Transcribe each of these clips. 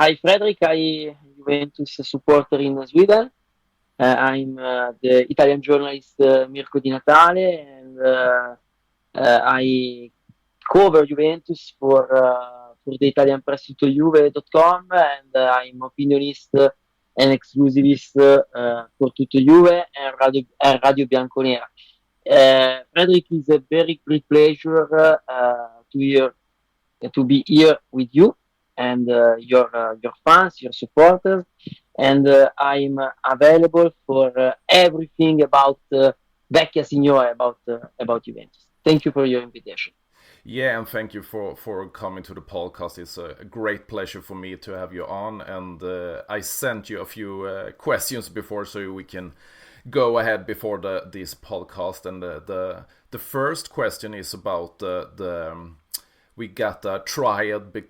Hi, Frederick. I Juventus supporter in Sweden. I'm the Italian journalist Mirko Di Natale, and I cover Juventus for the Italian press tuttojuve.com, and I'm opinionist and exclusivist for Tutto Juve and Radio Bianconera. Frederick, is a very great pleasure to be here with you and your fans, your supporters, and I'm available for everything about Vecchia Signore, about Juventus. Thank you for your invitation. Yeah, and thank you for coming to the podcast. It's a great pleasure for me to have you on, and I sent you a few questions before, so we can go ahead before this podcast. And the first question is about we got a triad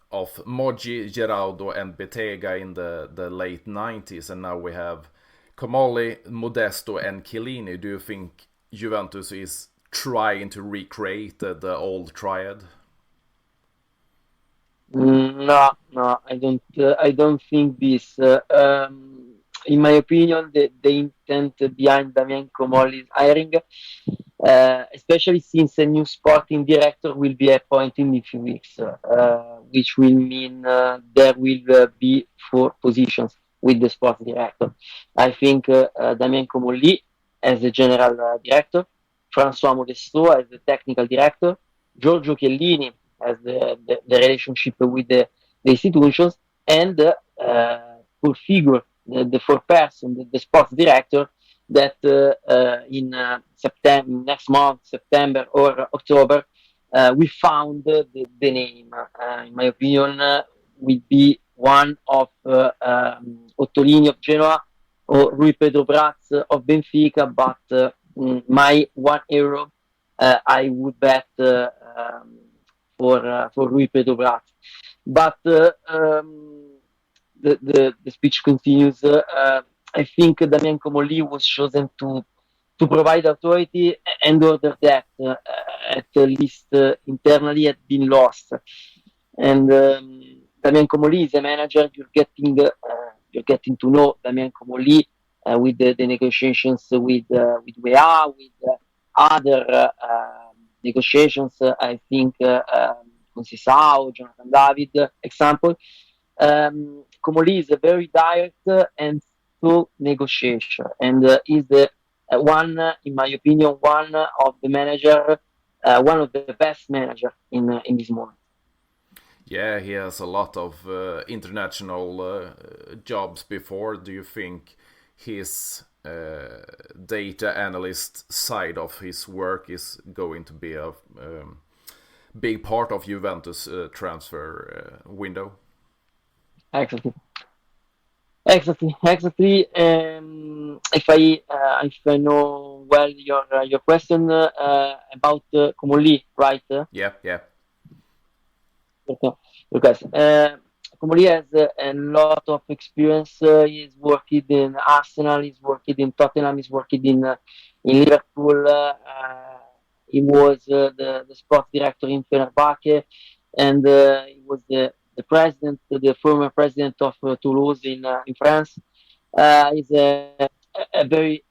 of Moggi, Giraudo, and Bettega in the late 90s, and now we have Comolli, Modesto, and Chiellini. Do you think Juventus is trying to recreate the old triad? No, I don't think this. In my opinion, the intent behind Damian Comolli's hiring, especially since a new sporting director will be appointed in a few weeks, which will mean there will be 4 positions with the sports director. I think Damian Comolli as the general director, François Modesto as the technical director, Giorgio Chiellini as the relationship with the institutions, and full figure, the 4th person, the sports director, that in September, next month, September or October, we found the name. In my opinion, will be one of Ottolini of Genoa or Rui Pedro Braz of Benfica, but my €1 I would bet for Rui Pedro Braz. But the speech continues. I think Damian Comolli was chosen to provide authority and order that at least internally had been lost. And Damian Comolli is a manager. You're getting to know Damian Comolli with the negotiations with UEA, with other negotiations. I think Conceição, Jonathan David, example. Comolli is a very direct and full negotiation, and is the one, in my opinion, one of the best manager in this moment. Yeah, he has a lot of international jobs before. Do you think his data analyst side of his work is going to be a big part of Juventus transfer window? Exactly. If I know well your question about Comolli, right? Yeah. Okay. Comolli has a lot of experience. He's worked in Arsenal. He's worked in Tottenham. He's worked in Liverpool. He was the sports director in Fenerbahce, and he was the former president of Toulouse in France. He's a very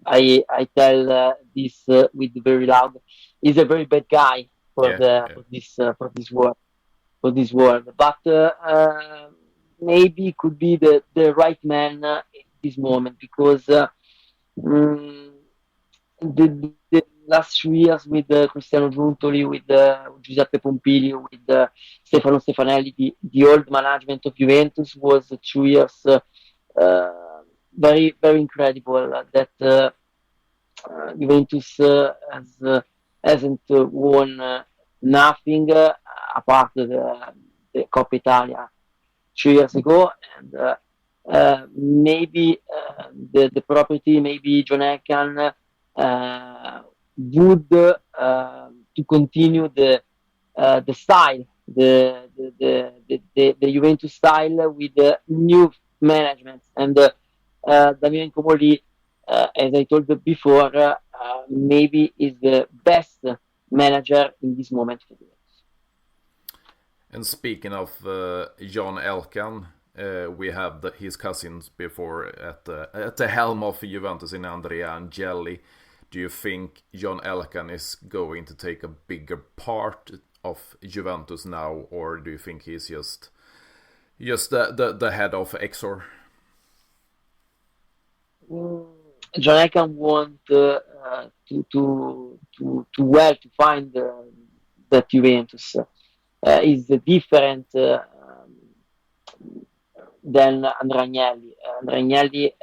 I tell this with very loud. He's a very bad guy for this world, but maybe could be the right man in this moment, because the last 3 years with Cristiano Giuntoli, with Giuseppe Pompili, with Stefano Stefanelli, the old management of Juventus was 2 years very, very incredible. That Juventus hasn't won nothing apart the Coppa Italia 2 years ago, and maybe the property, maybe John Elkann would to continue the style, the Juventus style with the new management, and Damian Comolli, as I told you before, maybe is the best manager in this moment for Juventus. And speaking of John Elkann, we have his cousins before at the helm of Juventus in Andrea and Agnelli. Do you think John Elkann is going to take a bigger part of Juventus now, or do you think he's just the head of Exor? John Elkann want to find that Juventus is different than Andrea Agnelli. Andrea Agnelli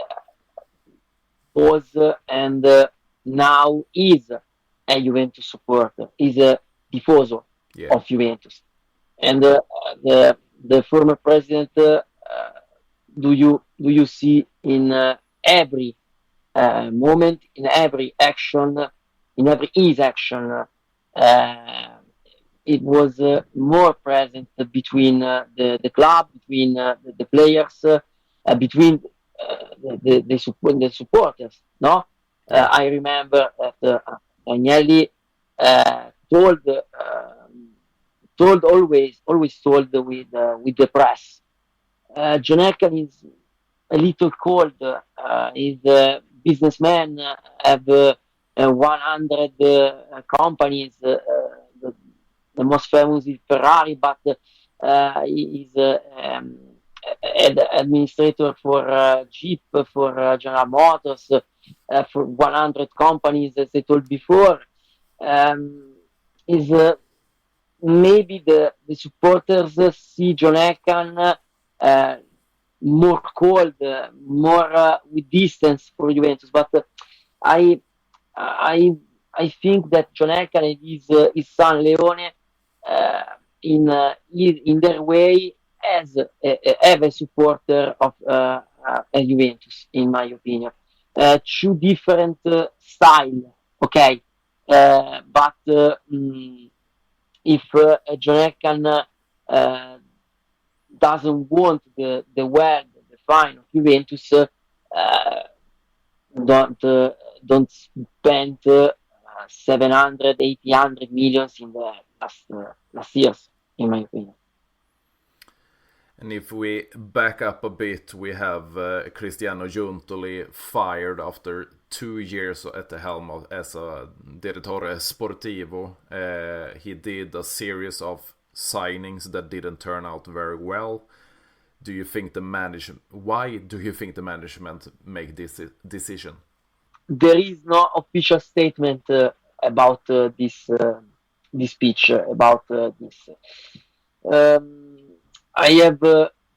was and now is a Juventus supporter, is a tifoso of Juventus. And the former president, do you see in every moment, in every action, in every his action, it was more present between the club, between the players, between the supporters. No, I remember that Agnelli always told with the press. John Elkann is a little cold. He's a businessman. Have 100 companies. The most famous is Ferrari, but he's administrator for Jeep, for General Motors, for 100 companies, as I told before. Is maybe the supporters see John Elkann more cold, more with distance for Juventus, but I think that John Elkann and his son Leone, in their way, as a supporter of Juventus, in my opinion. Two different style, okay, but if John Elkann doesn't want the word, the fine of Juventus, don't spend 700, 800 millions in the last years, in my opinion. And if we back up a bit, we have Cristiano Giuntoli fired after 2 years at the helm as a direttore sportivo. He did a series of signings that didn't turn out very well. Do you think why do you think the management make this decision? There is no official statement about this speech, about this. I have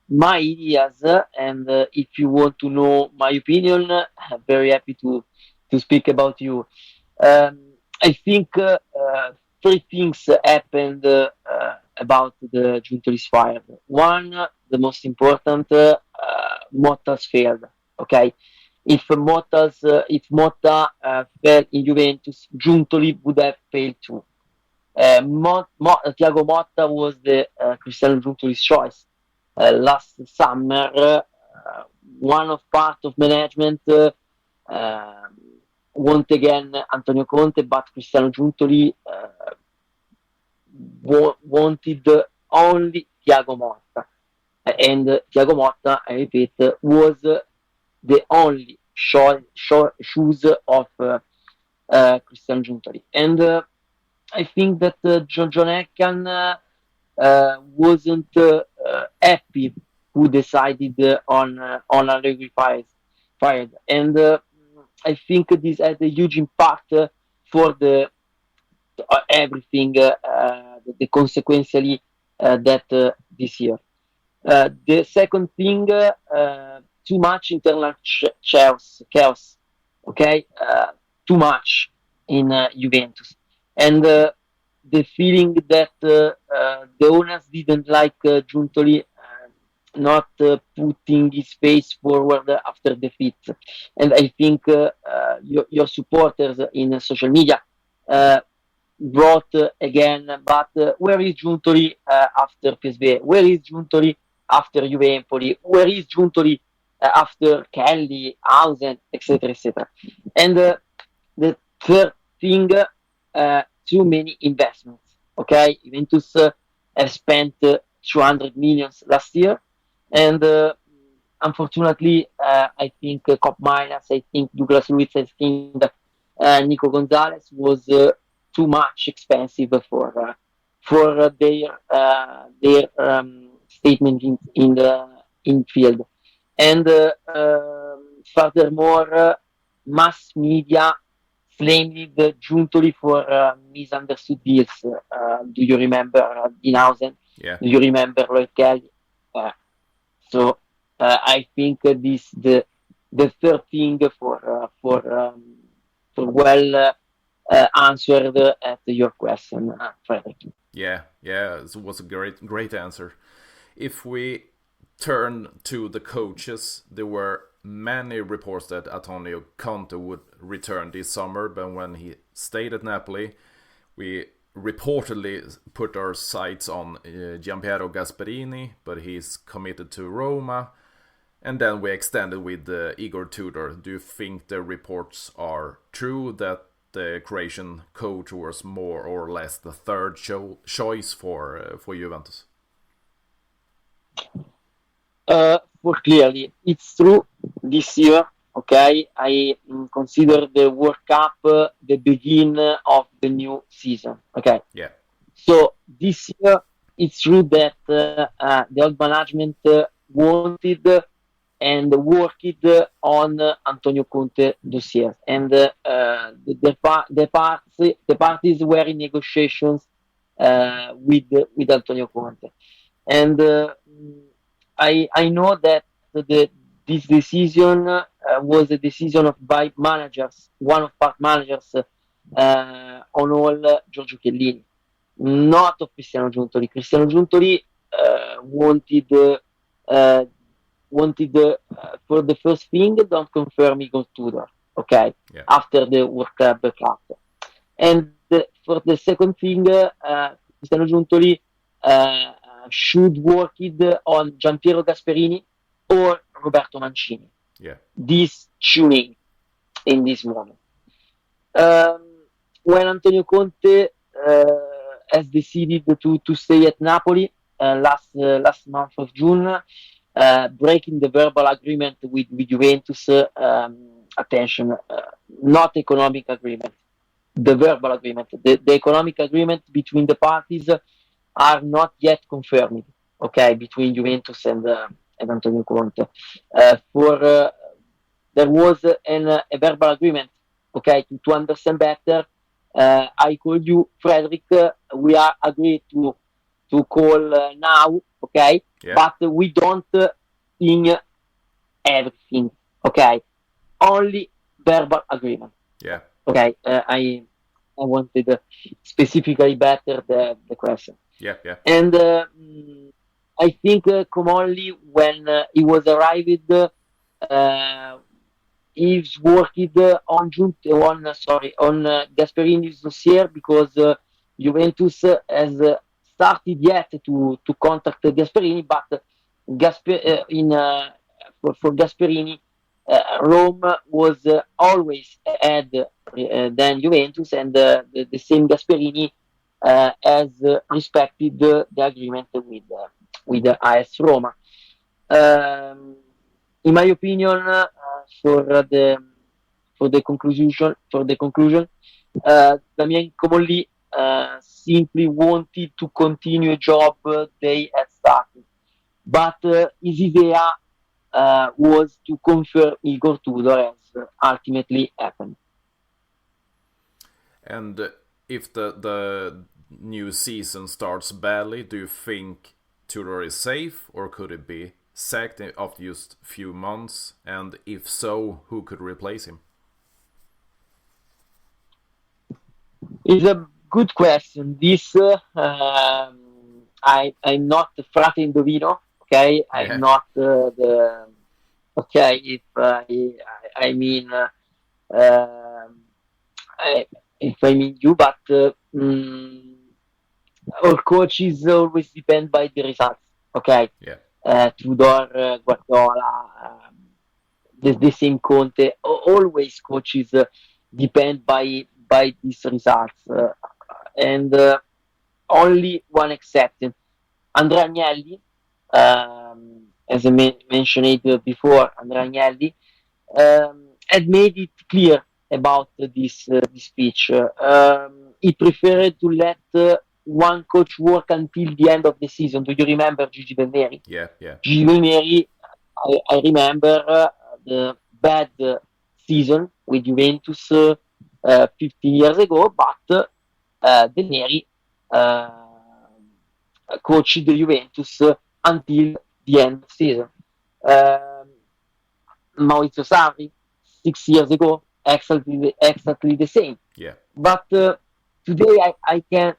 my ideas, and if you want to know my opinion, I'm very happy to speak about you. I think 3 things happened about the Giuntoli's fire. One, the most important, Motta's failed. Okay, if Motta fell in Juventus, Giuntoli would have failed too. Thiago Motta was the Cristiano Giuntoli's choice last summer. One of part of management want again Antonio Conte, but Cristiano Giuntoli wanted only Thiago Motta, and Thiago Motta, I repeat, was the only shoes of Cristiano Giuntoli. And I think that John Elkann wasn't happy who decided on Allegri fired, and I think this had a huge impact for the everything, the consequentially that this year. The second thing, too much internal chaos. Okay, too much in Juventus. And the feeling that the owners didn't like Giuntoli not putting his face forward after defeat. And I think your supporters in social media brought again, but where is Giuntoli after PSV? Where is Giuntoli after Juve Empoli? Where is Giuntoli after Kelly, Hausen, etc., etc.? And the third thing, too many investments. Okay, Juventus have spent 200 million last year, and unfortunately, I think Cop Miners, I think Douglas Luiz, I think Nico Gonzalez was too much expensive for their statement in the infield. And furthermore, mass media flamed Giuntoli for misunderstood deals. Do you remember Dinhausen? Yeah. Do you remember Lloyd Kelly? So I think this the third thing for well answered at your question, Frederick. Yeah, it was a great answer. If we turn to the coaches, there were many reports that Antonio Conte would return this summer, but when he stayed at Napoli, we reportedly put our sights on Gianpiero Gasperini, but he's committed to Roma. And then we extended with Igor Tudor. Do you think the reports are true that the Croatian coach was more or less the third choice for Juventus? For clearly, it's true this year. Okay, I consider the World Cup the beginning of the new season. Okay. Yeah. So this year, it's true that the old management wanted and worked on Antonio Conte dossier, and the parties were in negotiations with Antonio Conte, and I know that this decision was a decision of by managers, one of part managers on all Giorgio Chiellini, not of Cristiano Giuntoli. Cristiano Giuntoli wanted for the first thing, don't confirm Igor Tudor, okay, yeah. After the World Cup, and for the second thing, Cristiano Giuntoli should work it on Gianpiero Gasperini or Roberto Mancini. Yeah. This tuning in this moment. When Antonio Conte has decided to stay at Napoli last month of June, breaking the verbal agreement with Juventus, attention, not economic agreement, the verbal agreement. The economic agreement between the parties are not yet confirmed, okay, between Juventus and Antonio Conte. There was a verbal agreement, okay, to understand better. I called you, Frederick. We are agreed to call now, okay, yeah. But we don't think everything, okay, only verbal agreement. Yeah. Okay, I wanted specifically better the question. Yeah. And I think Comolli, when he was arrived, he's working on Gasperini's dossier, because Juventus has started yet to contact Gasperini, but for Gasperini, Rome was always ahead than Juventus, and the same Gasperini has respected the agreement with AS Roma. In my opinion, for the conclusion, Damien Comolli simply wanted to continue a job they had started, but his idea was to confirm Igor Tudor, as ultimately happened. And if the new season starts badly, do you think Tudor is safe, or could it be sacked after just a few months? And if so, who could replace him? It's a good question. This I'm not Frate Indovino, okay? Yeah. I'm not the okay. If I mean if I mean you, but our coaches always depend by the results, okay? Yeah. Tudor, Guardiola, the same Conte. Always coaches depend by these results, and only one exception. Andrea Agnelli, as I mentioned before, Andrea Agnelli had made it clear about this speech. He preferred to let one coach work until the end of the season. Do you remember Gigi Del Neri? Yeah, yeah. Gigi Del Neri, I remember the bad season with Juventus 15 years ago, but Del Neri coached the Juventus until the end of the season. Maurizio Sarri 6 years ago, exactly the same. Yeah. But today I can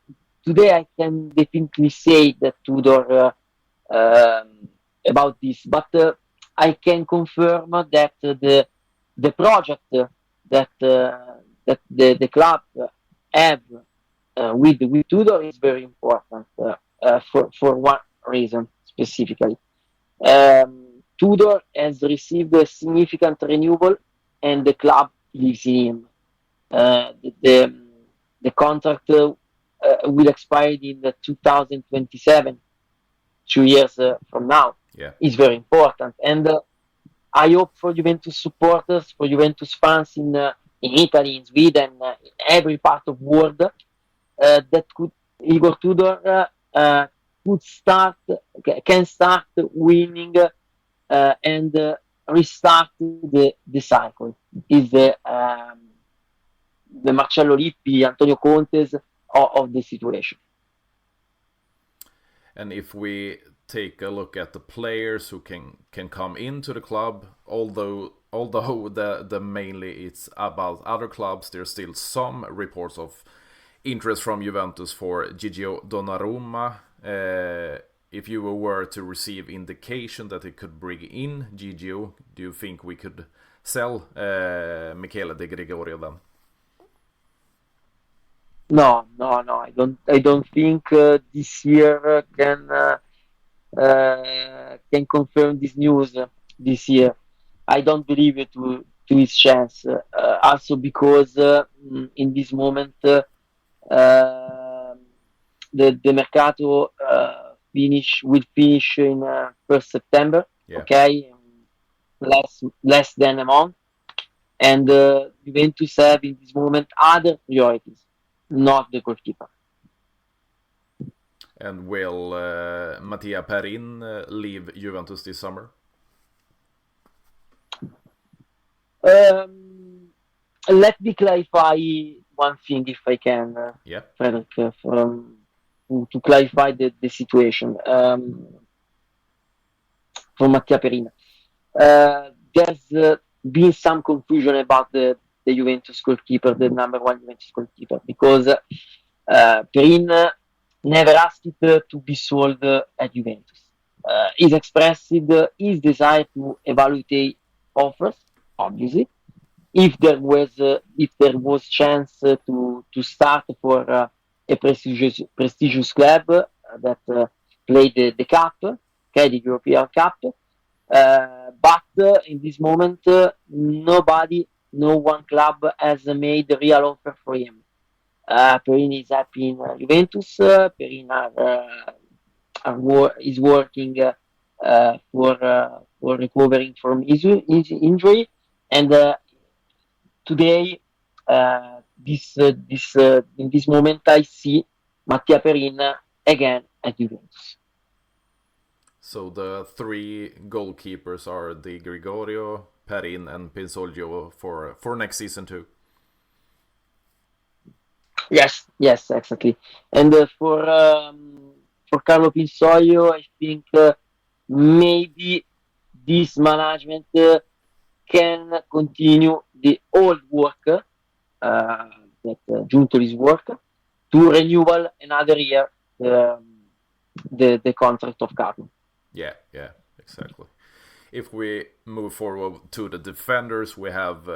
definitely say that Tudor about this. But I can confirm that the project that the club have with Tudor is very important for one reason specifically. Tudor has received a significant renewal, and the club believes in him. The contract will expire in 2027, 2 years from now. Yeah. Is very important, and I hope for Juventus supporters, for Juventus fans in Italy, in Sweden, in every part of the world, that Igor Tudor can start winning and restart the cycle. Is the Marcello Lippi, Antonio Contes of the situation. And if we take a look at the players who can come into the club, although the mainly it's about other clubs, there's still some reports of interest from Juventus for Gigio Donnarumma. If you were to receive indication that it could bring in Gigio, do you think we could sell Michele De Gregorio then? No. I don't think this year can confirm this news this year. I don't believe it to his chance. Also because in this moment the mercato will finish in 1st September. Yeah. Okay, less than a month, and Juventus have in this moment other priorities, not the goalkeeper. And will Mattia Perin leave Juventus this summer? Let me clarify one thing, if I can, Yeah. Frederick, to clarify the situation for Mattia Perin. There's been some confusion about the Juventus goalkeeper, the number one Juventus goalkeeper, because Perin never asked to be sold at Juventus. He's expressed his desire to evaluate offers, obviously. If there was chance to start for a prestigious club that played the cup, okay, the European Cup. But in this moment, no one club has made a real offer for him. Perin is happy in Juventus. Perin is working for recovering from his injury, and today, in this moment, I see Mattia Perin again at Juventus. So the three goalkeepers are Di Gregorio, Perin, and Pinsoglio for next season too. Yes, exactly. And for Carlo Pinsoglio, I think maybe this management can continue the old work that Giuntoli's work to renewal another year the contract of Carlo. Yeah, exactly. If we move forward to the defenders, we have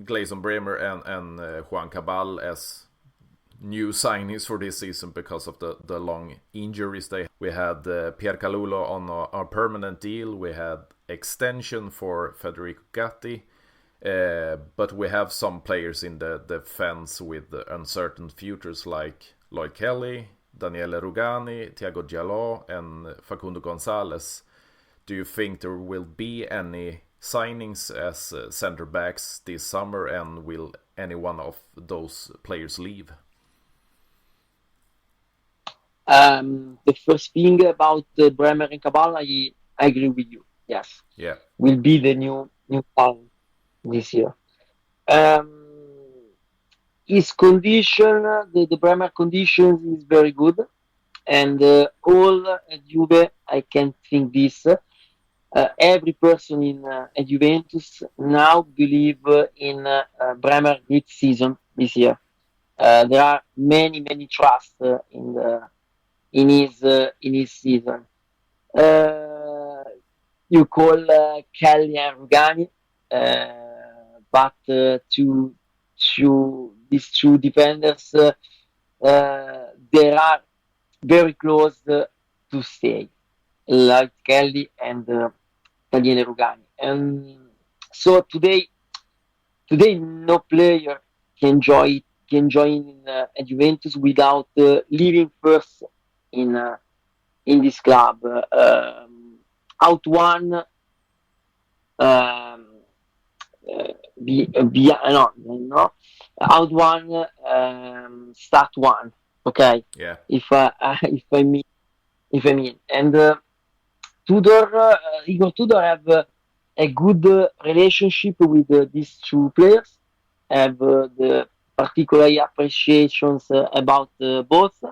Gleison Bremer and Juan Cabal as new signings for this season because of the long injuries they had. We had Pierre Calulo on a permanent deal. We had extension for Federico Gatti. But we have some players in the defense with uncertain futures like Lloyd Kelly, Daniele Rugani, Thiago Giallo, and Facundo Gonzalez. Do you think there will be any signings as center backs this summer, and will any one of those players leave? The first thing about Bremer and Cabal, I agree with you. Yes, Yeah, will be the new talent this year. His condition, the Bremer conditions is very good, and all at Juve, I can think this. Every person at Juventus now believe in Bremer this season, this year. There are many trust in his season. You call Kelly and Rugani, but to these two defenders, they are very close to stay, like Kelly and Daniele Rugani. And so today no player can join at Juventus without living first in this club. Out one, no, out one, start one. Okay. yeah, If I mean, and Igor Tudor have a good relationship with these two players. Have the particular appreciations about both,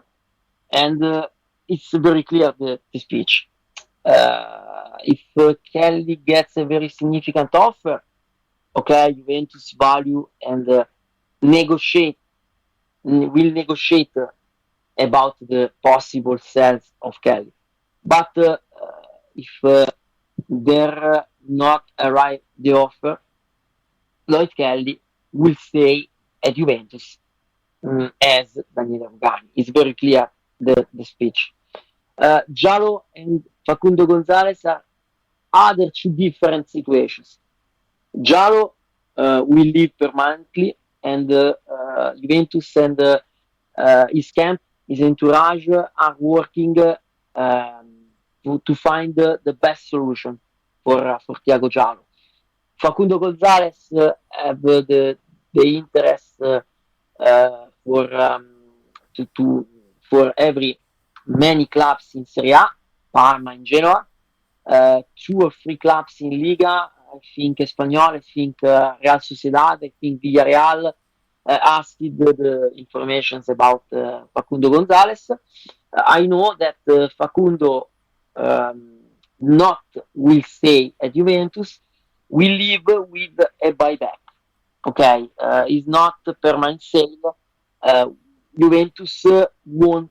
and it's very clear the speech. If Kelly gets a very significant offer, okay, Juventus value and will negotiate about the possible sales of Kelly. But if there not arrive the offer, Lloyd Kelly will stay at Juventus as Daniele Rugani. It's very clear the speech. Giallo and Facundo Gonzalez are other two different situations. Giallo will leave permanently, and Juventus and his camp, his entourage are working to find the best solution for Thiago Giallo. Facundo Gonzalez have the interest for many clubs in Serie A, Parma and Genoa, 2 or 3 clubs in Liga, I think Espanyol, I think Real Sociedad, I think Villarreal asked the informations about Facundo Gonzalez. I know that Facundo not will stay at Juventus, will leave with a buyback. Okay, it's not a permanent sale. Juventus would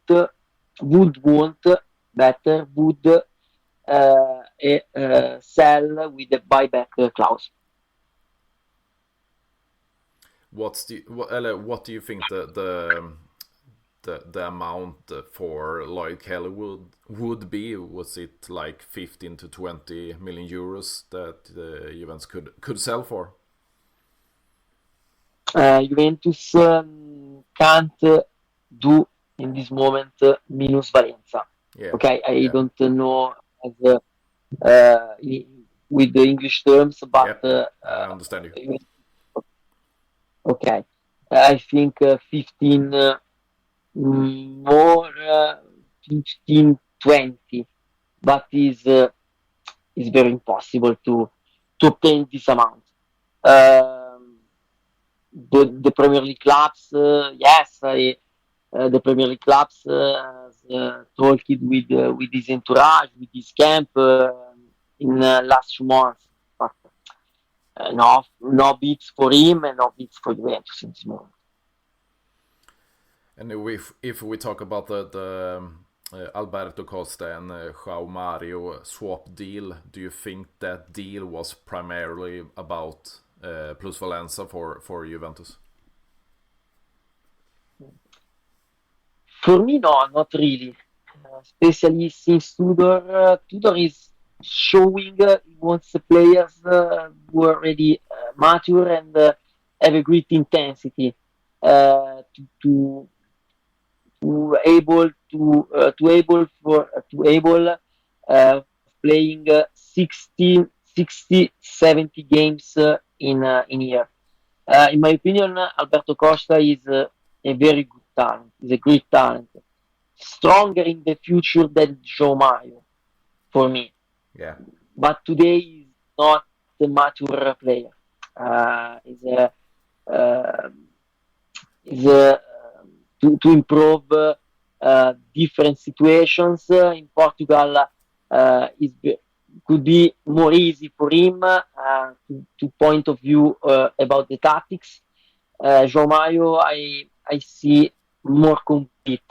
sell with a buyback clause. what do you think the amount for Lloyd Kelly would be? Was it like 15 to 20 million euros that Juventus could sell for? Juventus can't do in this moment minus Valenza. Yeah. Okay, I don't know with the English terms, but I understand you. Okay, I think 15 more, 15, 20, but is very impossible to obtain this amount. The Premier League clubs, yes, the Premier League clubs talked with his entourage, with his camp in last 2 months, but no bids for him and no bids for Juventus in this moment. And if we talk about the Alberto Costa and João Mario swap deal, do you think that deal was primarily about plus Valenza for Juventus? For me, no, not really. Especially since Tudor is showing he wants the players who are already mature and have a great intensity to playing 16, 60, 70 games in year. In my opinion, Alberto Costa is a very good talent. He's a great talent, stronger in the future than Joe Mario for me. Yeah. But today he's not a mature player. He's a uh, is to improve different situations in Portugal. Could be more easy for him to point of view about the tactics. João Maio, I see more complete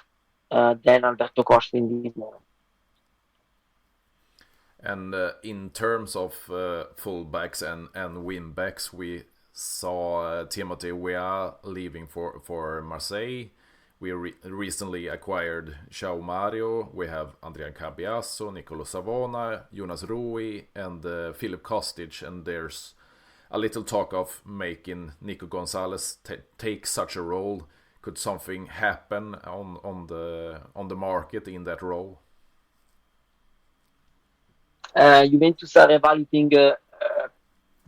than Alberto Costa in this moment. And in terms of fullbacks and wingbacks, we saw Timothy Weah leaving for Marseille. We recently acquired João Mario. We have Andrea Cambiasso, Nicolo Savona, Jonas Rui, and Filip Kostic. And there's a little talk of making Nico Gonzalez take such a role. Could something happen on the market in that role? Juventus are evaluating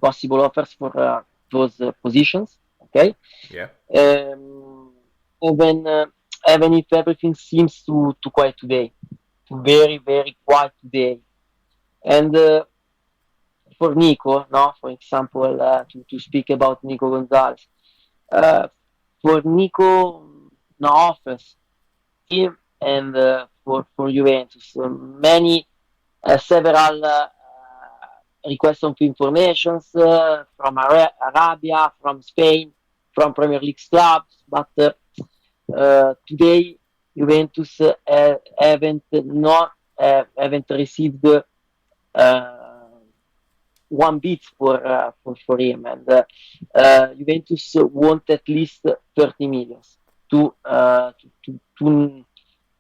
possible offers for those positions. Okay. Yeah. Even if everything seems to quiet today, very very quiet today, and for Nico, no, for example, to speak about Nico Gonzalez, for Nico, no offers him and for Juventus, many. Several requests of informations from Arabia, from Spain, from Premier League clubs, but today Juventus haven't received one bid for him, and Juventus want at least 30 million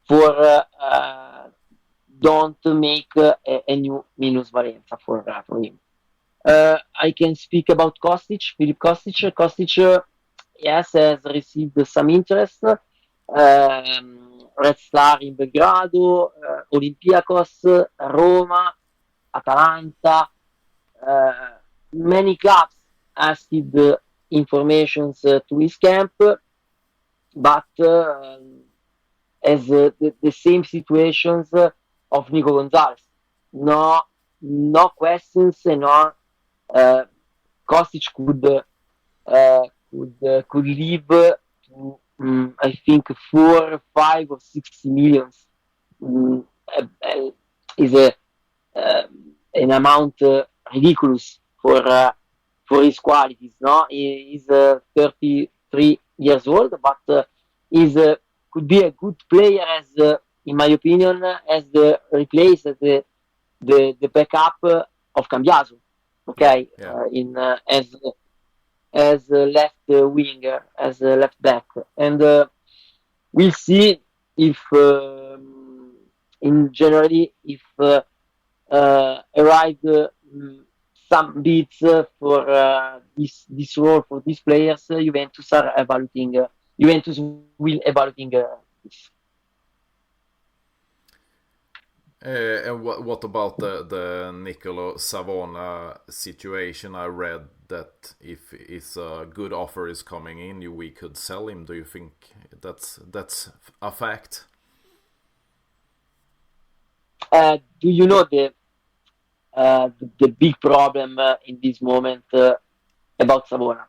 for don't make a new minus valenza for him. I can speak about Kostic, Filip Kostic. Kostic, yes, has received some interest. Red Star in Belgrado, Olympiacos, Roma, Atalanta. Many clubs asked informations to his camp, but as the same situations of Nico Gonzalez. No questions, no. Kostic could leave to I think 4, 5, or 6 millions. Is an amount ridiculous for his qualities. No, he's 33 years old, but could be a good player as. In my opinion, as the replace as the backup of Cambiaso, okay, yeah. As left winger, as left back, and we'll see if in January if arrived some bids for this role for these players. Juventus are evaluating. Juventus will evaluating this. And what about the Nicolo Savona situation? I read that if a good offer is coming in, we could sell him. Do you think that's a fact? Do you know the big problem in this moment about Savona?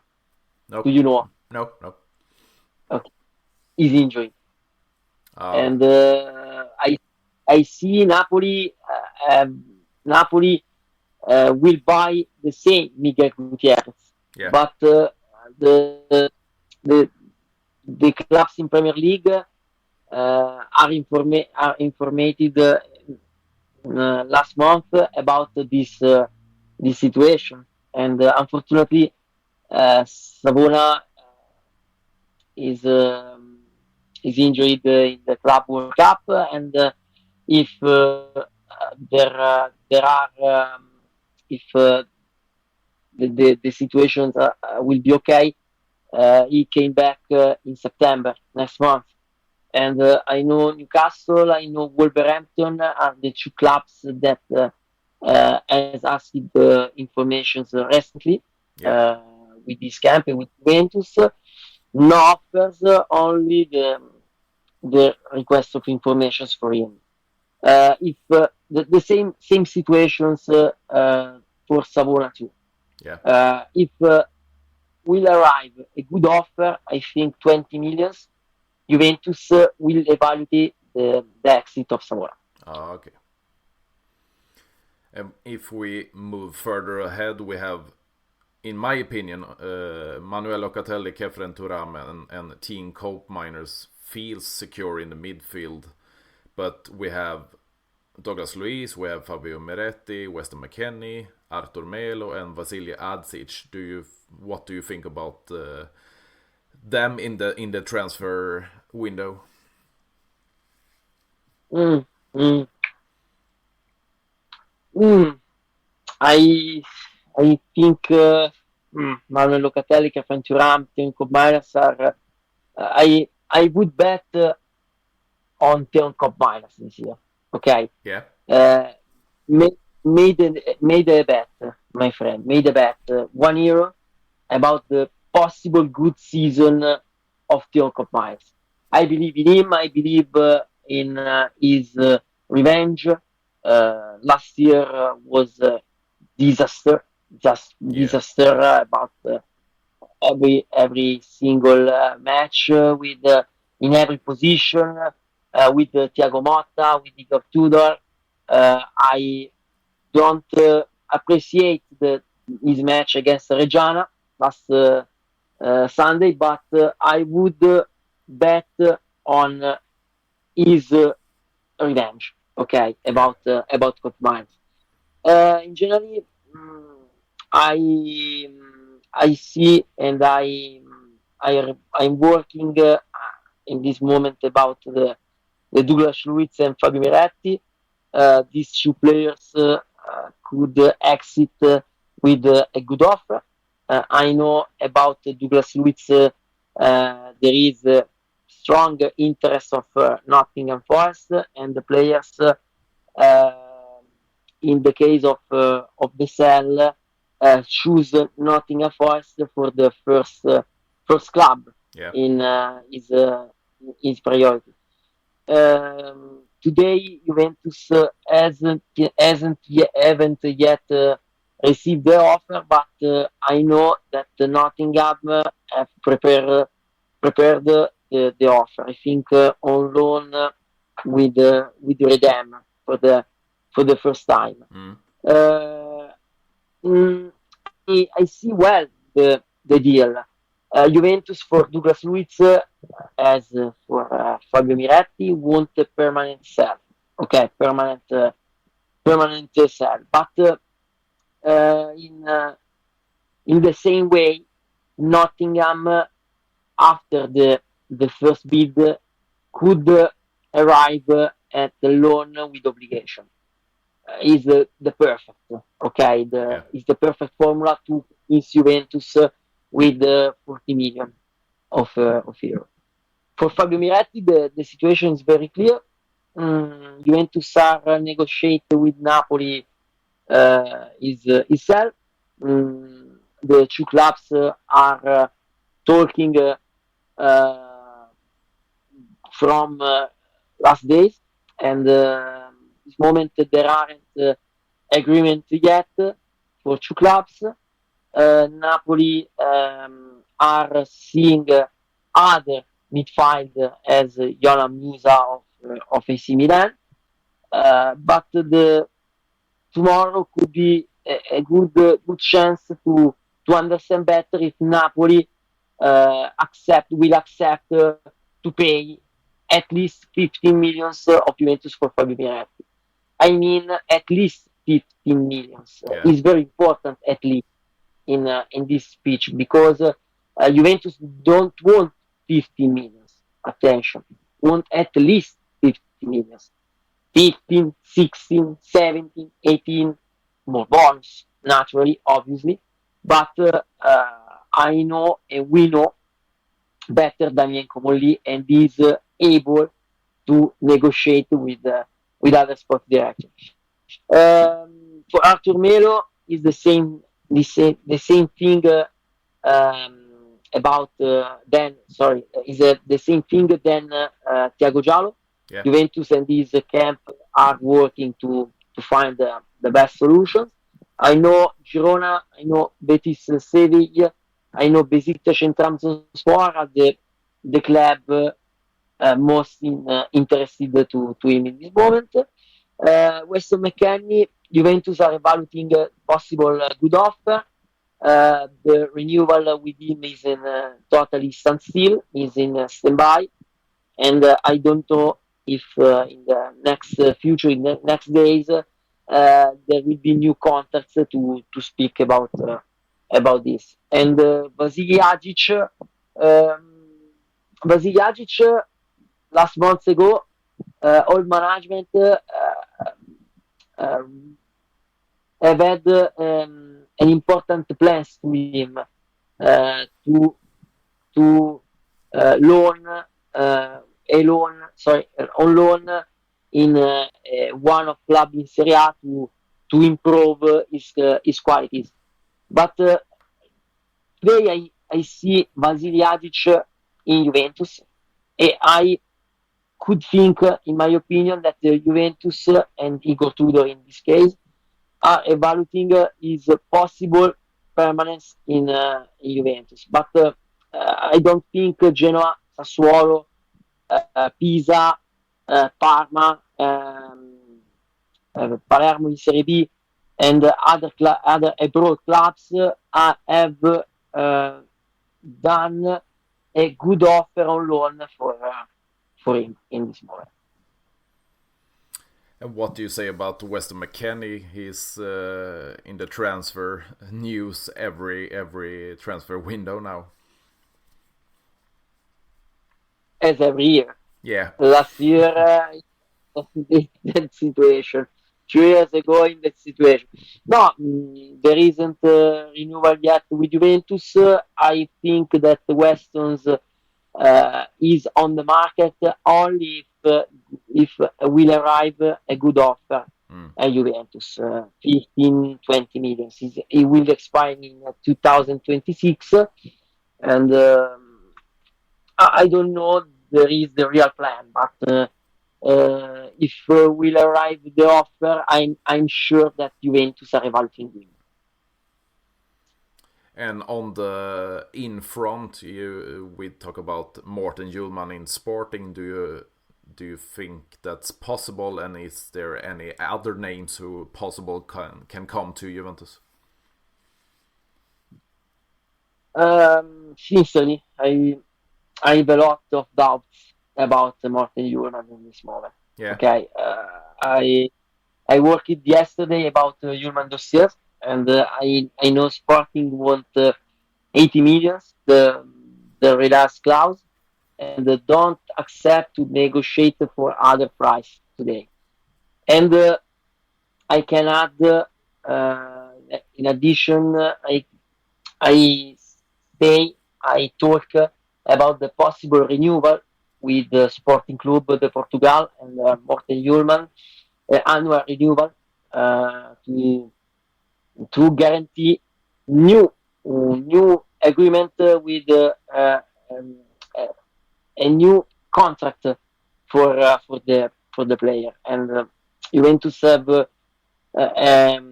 Nope. Do you know? No. Okay. He's injured, and I see Napoli will buy the same Miguel Gutierrez, but the clubs in Premier League are informated last month about this situation, and unfortunately Savona is injured in the Club World Cup, and if there are if the situations will be okay, he came back in September next month, and I know Newcastle, I know Wolverhampton are the two clubs that has asked information recently Yeah. with this campaign with Juventus. No offers, only the request of information for him. If the same situations for Savona too. Yeah. If will arrive a good offer, I think 20 millions, Juventus will evaluate the exit of Savona. Okay. And if we move further ahead, we have, in my opinion, Manuel Locatelli, Kefren Thuram, and Team Cope Miners feels secure in the midfield. But we have Douglas Luiz, we have Fabio Miretti, Weston McKennie, Artur Melo, and Vasilij Adzic. What do you think about them in the transfer window? Mm, mm, mm. I think Manuel Locatelli, Kefren Thuram, Team Cope Miners are. I would bet on Team Cope Miners this year. Okay. Yeah. Made a bet, my friend. Made a bet. €1 about the possible good season of Theo Myers. I believe in him. I believe in his revenge. Last year was disaster, just disaster about every single match with in every position with Thiago Motta, with Igor Tudor. I don't appreciate his match against Reggiana last Sunday, but I would bet on his revenge. Okay, about Coach Mines. In general, I see and I'm working in this moment about the Douglas Luiz and Fabio Miretti. These two players could exit with a good offer. I know about Douglas Luiz. There is strong interest of Nottingham Forest and the players. In the case of the sell, choose Nottingham Forest for the first club in his priority. Today, Juventus haven't yet received the offer, but I know that Nottingham have prepared the offer. I think on loan with Redem for the first time. I see well the deal. Juventus for Douglas Luiz, as for Fabio Miretti, want a permanent sell. Okay, permanent sell. But in the same way, Nottingham, after the first bid, could arrive at the loan with obligation. Is the perfect, okay? Is the perfect formula to ins Juventus with 40 million of euro. For Fabio Miretti, the situation is very clear. Juventus are negotiating with Napoli his sell. The two clubs are talking from last days, and this moment there aren't agreement yet for two clubs. Napoli are seeing other midfield as Yoram Musa of AC Milan, but tomorrow could be a good chance to understand better if Napoli will accept to pay at least 15 million of Juventus for Fabio Miretti. I mean, at least 15 millions. It's very important, at least, in this speech, because Juventus don't want 15 millions. Attention, want at least 15 millions. 15, 16, 17, 18, more bonus, naturally, obviously. But I know and we know better than Comolli, and this able to negotiate with other sport directors. For Arthur Melo is the same thing about then. Sorry, is the same thing than Thiago Giallo. Yeah. Juventus and his camp are working to find the best solutions. I know Girona, I know Betis Sevilla, I know Besiktas and Trabzonspor are the club most interested to him in this moment. Weston McKennie, Juventus are evaluating possible good offer. The renewal with him is in totally standstill, is in standby, and I don't know if in the next future, in the next days, there will be new contacts to speak about this. And Vasily Agic, last months ago, old management have had an important plans to him to loan on loan in one of club in Serie A to improve his qualities. But today I see Vasily Agic in Juventus, and I could think, in my opinion, that Juventus and Igor Tudor in this case are evaluating his possible permanence in Juventus. But I don't think Genoa, Sassuolo, Pisa, Parma, Palermo in Serie B, and other abroad clubs have done a good offer on loan for him in this moment. And what do you say about Weston McKennie? He's in the transfer news every transfer window now. As every year. Yeah. Last year, in that situation. 2 years ago, in that situation. No, there isn't renewal yet with Juventus. I think that Weston's is on the market only if will arrive a good offer at Juventus, 15, 20 million. It will expire in 2026, and I don't know there is the real plan, but if will arrive the offer, I'm sure that Juventus are evaluating him. And on the in front, we talk about Morten Hjulman in Sporting. Do you think that's possible? And is there any other names who possible can come to Juventus? Sincerely, I have a lot of doubts about Morten Hjulman in this moment. Yeah. Okay, I worked yesterday about Hjulman dossiers. And I know Sporting want 80 million, the relaxed clause, and don't accept to negotiate for other price today. And I can add, in addition, I talk about the possible renewal with the Sporting Club de Portugal and Morten Hjulman, annual renewal to guarantee new agreement with a new contract for the player. And Juventus have had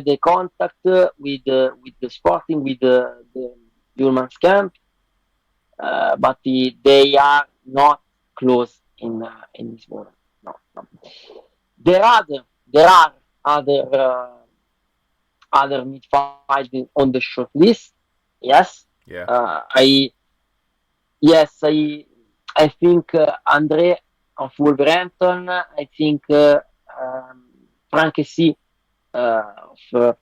a contact with the Sporting, with the Hjulman's camp, but they are not close in this moment. No. There are other midfield on the short list. Yes. Yeah. I think Andrea of Wolverhampton. I think Frank C of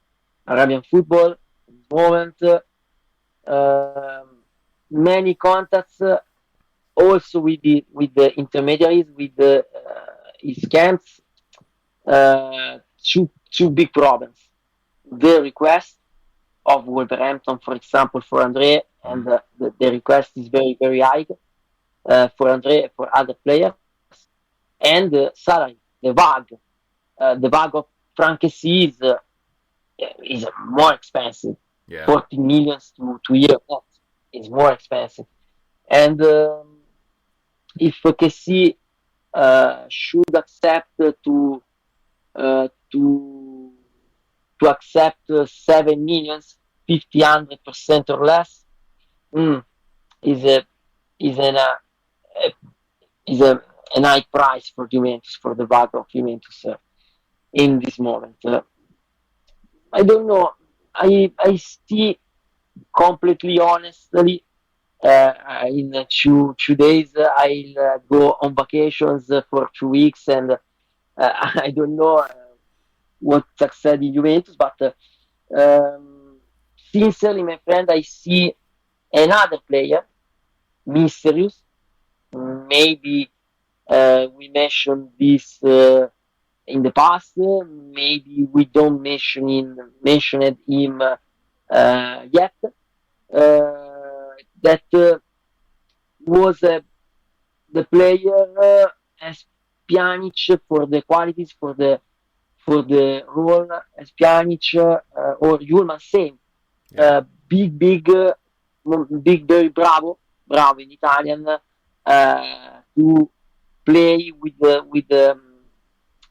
Arabian football at the moment. Many contacts also with the intermediaries, with his camps. Two big problems. The request of Wolverhampton, for example, for Andrea, and the request is very, very high. for Andrea, for other players, and salary, the bag of Frankesi is more expensive. Yeah. 40 millions to year is more expensive. And if Kessie should accept uh, to accept 7 millions, 50-100% or less, is a is an is a high price for Juventus, for the bag of Juventus in this moment. I don't know. I see completely honestly. In 2 days, I'll go on vacations for 2 weeks, and I don't know what success in Juventus, but sincerely, my friend, I see another player, mysterious. Maybe we mentioned this in the past. Maybe we don't mentioned him yet. That was the player as Pjanic for the qualities, for the role as Pjanic or Julman, same. Yeah. Big, very bravo in Italian, to play with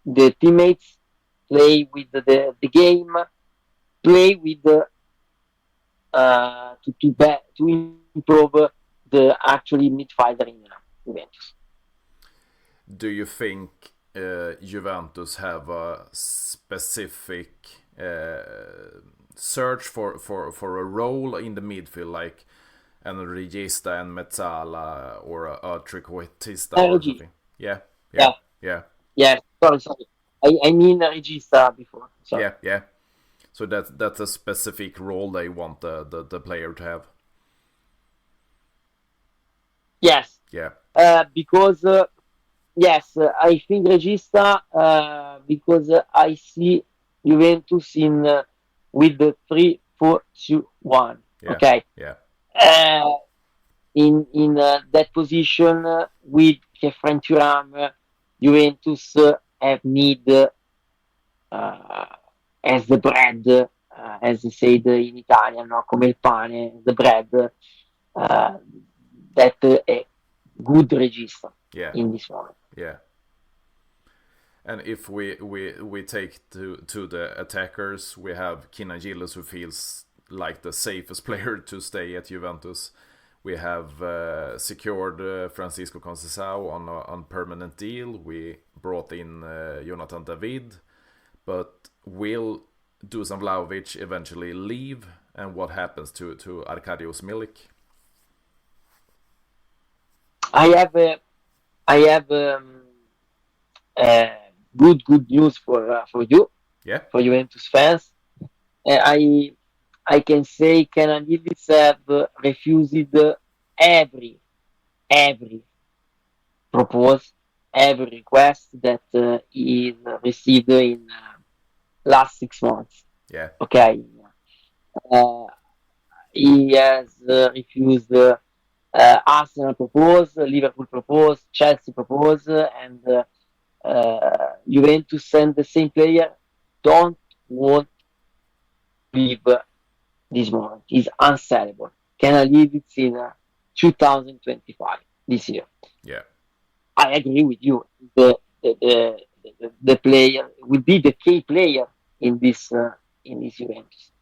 the teammates, play with the game, play with to improve the actually midfielder in Juventus. Do you think Juventus have a specific search for a role in the midfield, like an Regista and Mezzala or a Triquetista or something? Yeah. Sorry. I mean Regista before. Sorry. Yeah. So that's a specific role they want the player to have. Yes. Yeah. Because yes, I think Regista because I see Juventus in with the 3-4-2-1. Yeah. Okay. Yeah. In that position with Kefren Thuram, Juventus have need as the bread, as they say in Italian, no? Come il pane, the bread, that a good regista in this moment. Yeah. And if we take to the attackers, we have Kenan Gilles, who feels like the safest player to stay at Juventus. We have secured Francisco Conceição on permanent deal. We brought in Jonathan David, but will Dusan Vlahovic eventually leave? And what happens to Arkadiusz Milik? I have good news for you, for Juventus fans. I can say Kenan Gilles have refused every proposal, every request that he received in last 6 months. Yeah. Okay. He has refused Arsenal proposal, Liverpool proposal, Chelsea proposal, and Juventus and the same player don't want to leave this moment. It's unsellable. Can I leave it in 2025 this year? Yeah, I agree with you. The player will be the key player in this Juventus.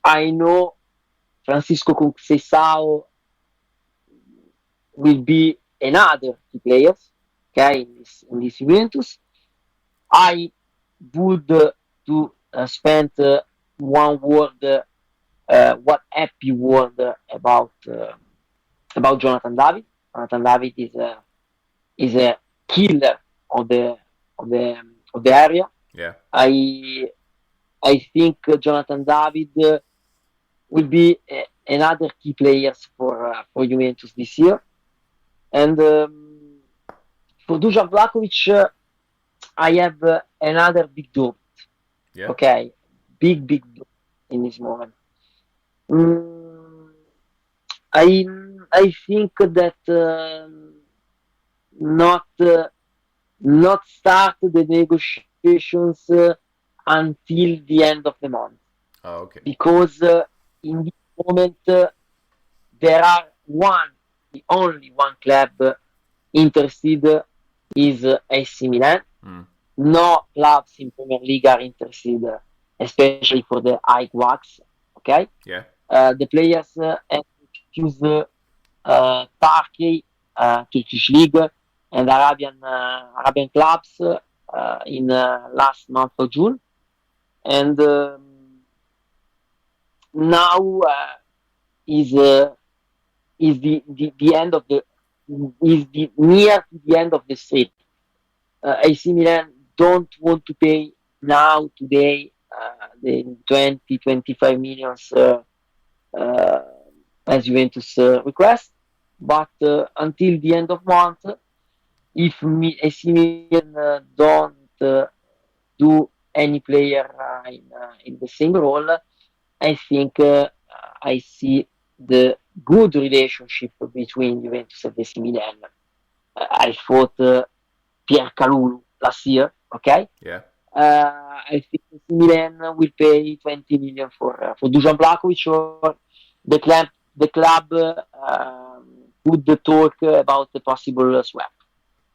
I know Francisco Conceição will be another key player, okay, in this Juventus. I would to spend one word, what happy word about Jonathan David. Jonathan David is a killer of the area. Yeah. I think Jonathan David will be another key players for Juventus this year. And for Dusan Vlahovic, I have another big doubt. Yeah. Okay, big doubt in this moment. I think that not not start the negotiations until the end of the month. Oh, okay. Because in this moment there are the only one club interested is AC Milan. No clubs in Premier League are interested, especially for the high wax. Okay. Yeah. The players have to choose Turkey, Turkish league, and Arabian clubs in last month of June, and now is the end of the is the near to the end of the street. AC Milan don't want to pay now today the 20-25 millions as Juventus request, but until the end of month, if AC Milan don't do any player in the same role, I think I see the good relationship between Juventus and AC Milan. I thought Pierre Kalulu last year, okay? Yeah. I think AC Milan will pay 20 million for Dusan Vlahovic, or the club would talk about the possible swap.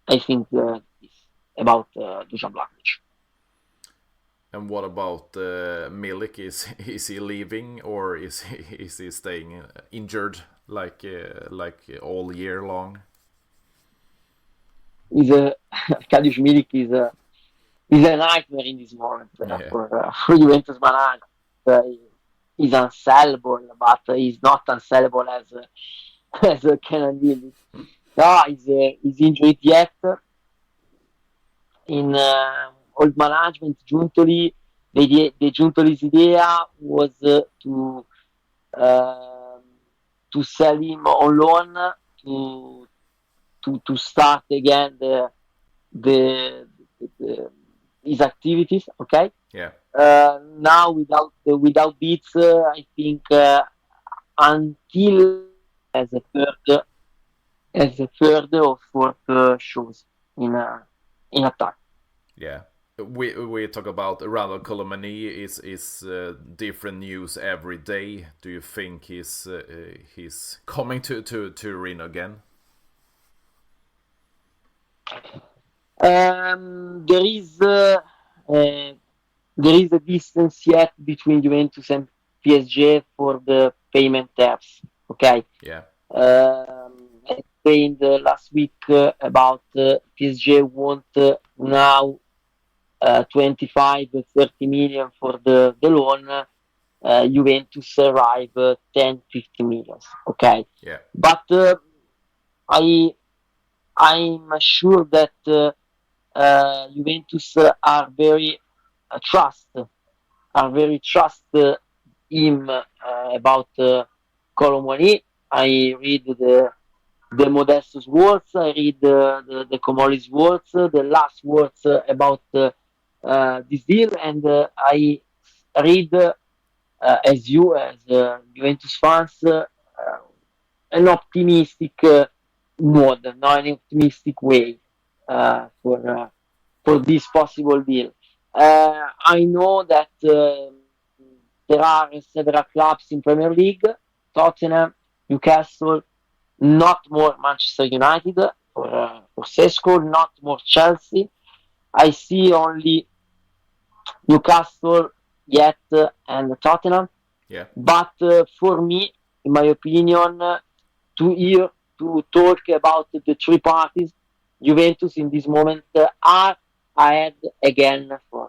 I think this about Dusan Vlahovic. And what about Milik? Is he leaving, or is he staying injured like all year long? Kadiusz Milik is a nightmare in this moment for Juventus manager. He's unsellable, but he's not unsellable as Kenan Yildiz. No, he's injured yet. In old management, Giuntoli, the Giuntoli's idea was to sell him on loan to start again his activities. Okay. Yeah. Now without beats, I think until as a third or fourth shows in attack. Yeah. We talk about Randall Colomani is different news every day. Do you think he's coming to Reno again? There is a distance yet between Juventus and PSG for the payment terms. Okay. Yeah. I explained last week about PSG want now 25-30 million for the loan. Juventus arrive 10-15 million. Okay. Yeah. But I'm sure that Juventus are very trust him about Colomani. I read the Modesto's words. I read the Comolli's words, the last words about this deal, and I read as Juventus fans an optimistic mode, not an optimistic way for this possible deal. I know that there are several clubs in Premier League: Tottenham, Newcastle, not more Manchester United for Sesko, not more Chelsea. I see only Newcastle yet and Tottenham. Yeah. But for me, in my opinion, to talk about the three parties, Juventus in this moment are ahead again for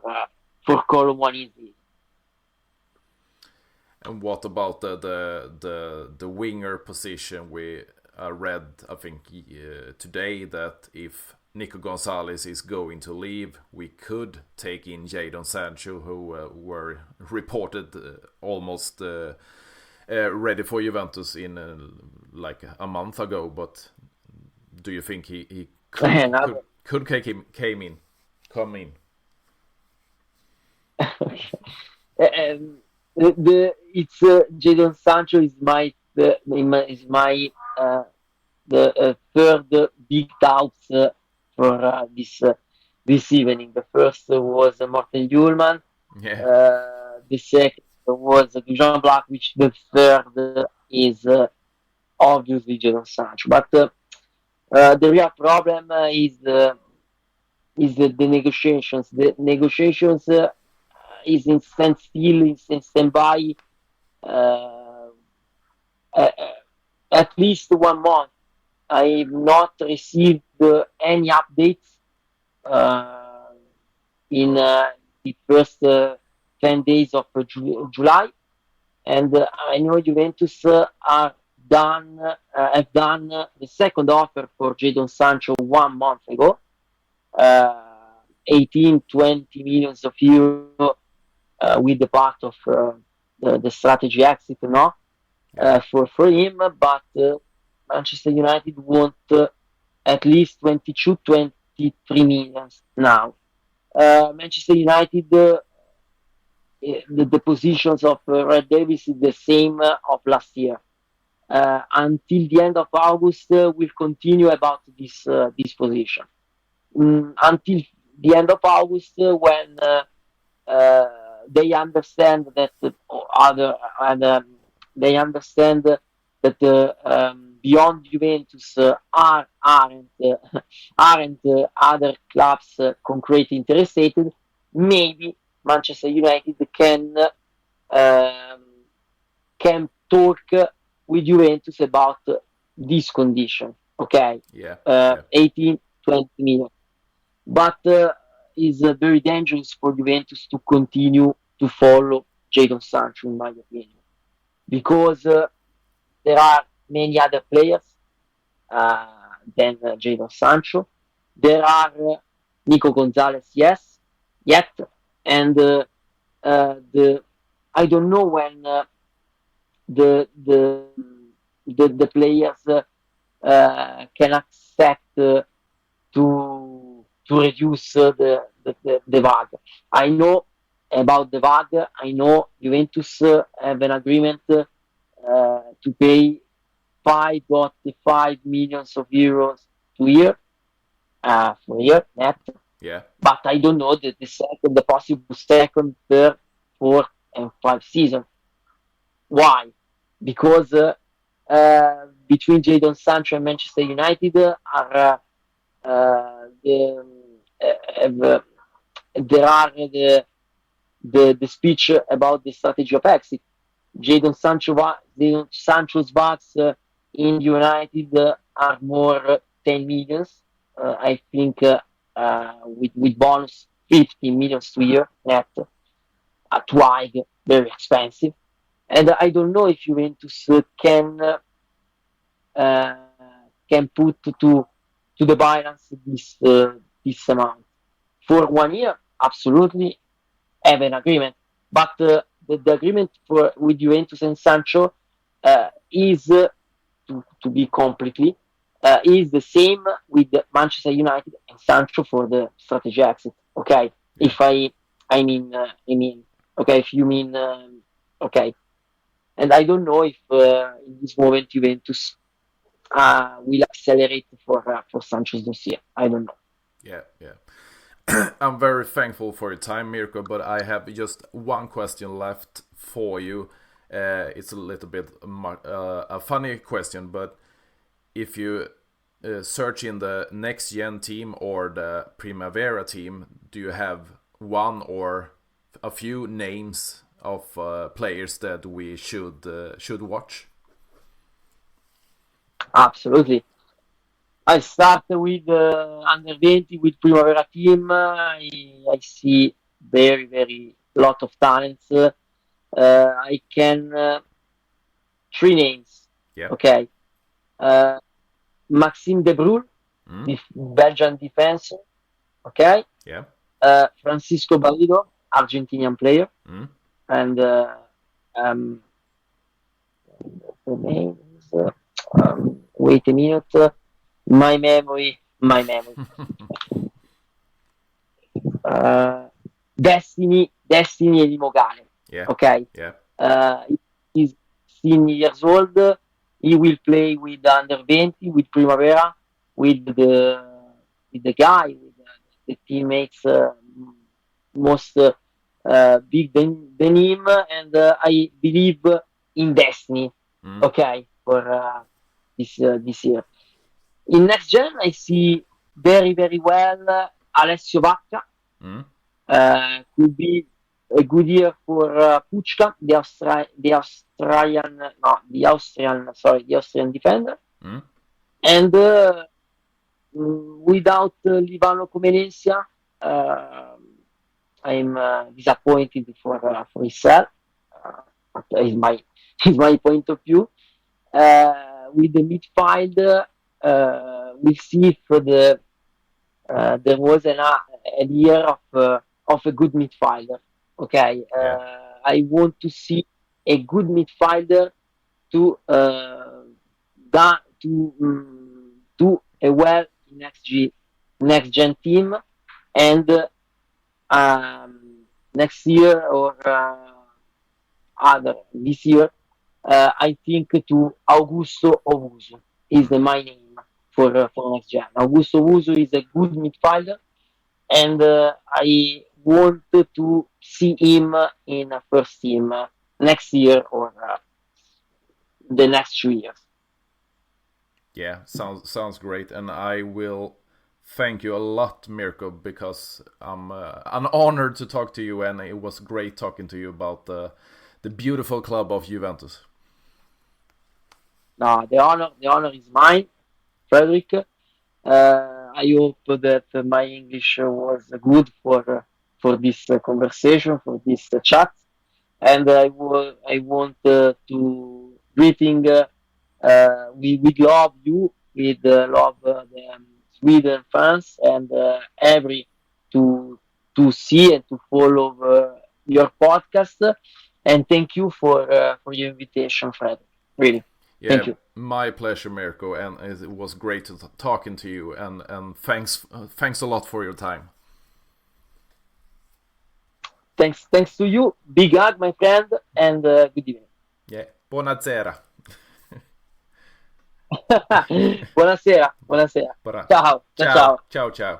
Colomani. And what about the winger position? We read, I think, today that if Nico Gonzalez is going to leave, we could take in Jadon Sancho, who were reported almost ready for Juventus in like a month ago. But do you think he could come in? It's Jadon Sancho is my the third big doubts for this evening. The first was Morten Hjulman. Yeah. The second was Jean Black, which the third is obviously Jadon Sancho. But the real problem is the negotiations. The negotiations is in standstill, is in standby. Uh, uh, at least 1 month. I've not received any updates uh, in the first 10 days of July, and I know Juventus have done the second offer for Jadon Sancho 1 month ago, 18, 20 millions of euro with the part of the strategy exit, no? For him, but Manchester United want at least 22, 23 millions now. Manchester United, the positions of Red Davis is the same of last year. Until the end of August, we'll continue about this position. Until the end of August, when they understand that they understand that beyond Juventus aren't other clubs concretely interested. Maybe Manchester United um, can talk with Juventus about this condition. Okay, Yeah. 18, 20 million, but is very dangerous for Juventus to continue to follow Jadon Sancho, in my opinion, because there are many other players than Jadon Sancho. There are Nico Gonzalez, yes, yet, and the I don't know when the the the players can accept to reduce the VAG. I know about the VAG. I know Juventus have an agreement to pay 5.5 millions of euros per year for a year net. Yeah. But I don't know the possible second, third, fourth, and fifth season. Why? Because between Jadon Sancho and Manchester United are the, there are the speech about the strategy of exit. Jadon Sancho's bucks in United are more 10 millions. I think with bonus 50 millions a year net. At wide, very expensive. And I don't know if Juventus can put to the balance this amount for 1 year. Absolutely, have an agreement, but the agreement with Juventus and Sancho is to be completely is the same with Manchester United and Sancho for the strategy exit. Okay, Yeah. if I mean okay, if you mean okay, and I don't know if in this moment Juventus will accelerate for Sancho's dossier. I don't know. Yeah. I'm very thankful for your time, Mirko, but I have just one question left for you. It's a little bit a funny question, but if you search in the NextGen team or the Primavera team, do you have one or a few names of players that we should watch? Absolutely. I start with under 20 with Primavera team. I see very lot of talents. I can three names. Yeah. Okay. Maxime De Bruyne, Belgian defensor. Okay. Yeah. Francisco Barrido, Argentinian player, and the name is wait a minute. My memory. Destiny Elimogale. Yeah. Okay. Yeah. He's 16 years old. he will play with under 20, with Primavera, with the guy, with the teammates most big than him, and I believe in destiny. Okay, for this year. In NextGen, I see very well Alessio Vacca. Could be a good year for Puchka, the Austrian defender. And without Livano Comenesia, I'm disappointed for himself. Is my point of view. With the midfield, we'll see if there was a year of a good midfielder. Okay, I want to see a good midfielder to do a well next gen team, and next year or this year, I think to Augusto Owusu is my name for next gen. Augusto Owusu is a good midfielder, and I want to see him in a first team next year or the next 2 years. Yeah, sounds great, and I will thank you a lot, Mirko, because I'm honored to talk to you, and it was great talking to you about the beautiful club of Juventus. No, the honor is mine, Frederick. I hope that my English was good for this conversation, for this chat, and I want to greeting. We love you. We love the Sweden fans, and every to see and to follow your podcast. And thank you for your invitation, Fred. Really. Yeah, thank you. My pleasure, Mirko, and it was great talking to you, and thanks a lot for your time. Thanks to you. Big hug, my friend, and good evening. Yeah, buonasera. Buonasera. Ciao. Ciao.